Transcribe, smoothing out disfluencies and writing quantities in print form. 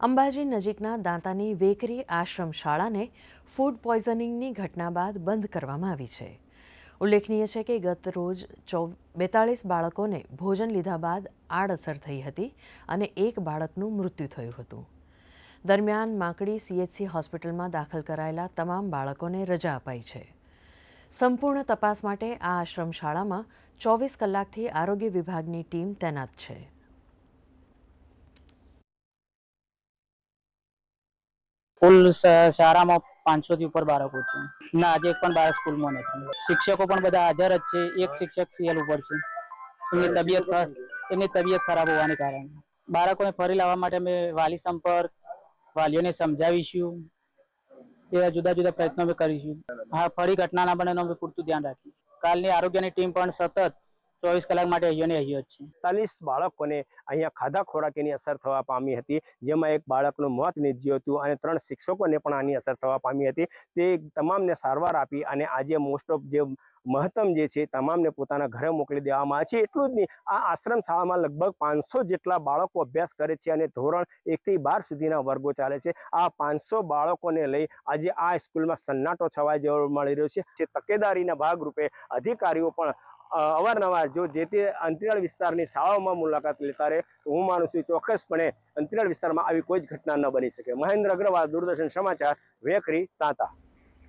અંબાજી નજીકના દાંતાની વેકરી આશ્રમ શાળાને ફૂડ પોઈઝનિંગની ઘટના બાદ બંધ કરવામાં આવી છે। ઉલ્લેખનીય છે કે ગત રોજ 42 બાળકોને ભોજન લીધા બાદ આડઅસર થઈ હતી અને એક બાળકનું મૃત્યુ થયું હતું। દરમિયાન માકડી CHC હોસ્પિટલમાં દાખલ કરાયેલા તમામ બાળકોને રજા અપાઈ છે। સંપૂર્ણ તપાસ માટે આ આશ્રમ શાળામાં 24 કલાકથી આરોગ્ય વિભાગની ટીમ તૈનાત છે। कुल शाळा में 500 थी ऊपर बाळको छे ना। आज एक पण बाळक स्कूल में नहीं। शिक्षकों पण बधा हाजर ज छे। एक शिक्षक CL ऊपर छे। एमनी तबियत खराब होवाने कारणे बाळकोने फरी लाववा माटे अमे वाली संपर्क वालीओने समजावीशुं। एवा जुदा जुदा प्रयत्नो अमे करीशुं। हाँ, फरी घटना ना बने अमे पूरतुं ध्यान राखीए। कालनी आरोग्यनी टीम पण सतत 24 કલાક માટે અહીંયા ને અહીંયા જ છે। 40 બાળકોને અહીંયા ખાધા ખોરાકની અસર થવા પામી હતી, જેમાં એક બાળકનું મોત નીપજ્યું હતું અને 3 શિક્ષકોને પણ આની અસર થવા પામી હતી। તે તમામને સારવાર આપી અને આજે મોસ્ટ ઓફ જે મહત્તમ જે છે તમામને પોતાના ઘરે મોકલી દેવામાં આવે છે। એટલું જ નહીં, આ આશ્રમ શાળામાં લગભગ 500 જેટલા બાળકો અભ્યાસ કરે છે અને ધોરણ 1 થી 12 સુધીના વર્ગો ચાલે છે। આ 500 બાળકોને લઈ આજે આ સ્કૂલમાં સન્નાટો છવાઈ જોવા મળી રહ્યો છે। તકેદારીના ભાગરૂપે અધિકારીઓ પણ અવારનવાર જો જે તે અંતરિયાળ વિસ્તારની શાળાઓમાં મુલાકાત લેતા રહે તો હું માનું છું ચોક્કસપણે અંતરિયાળ વિસ્તારમાં આવી કોઈ જ ઘટના ન બની શકે। મહેન્દ્ર અગ્રવાલ, દૂરદર્શન સમાચાર, વેકરી, તાંતા।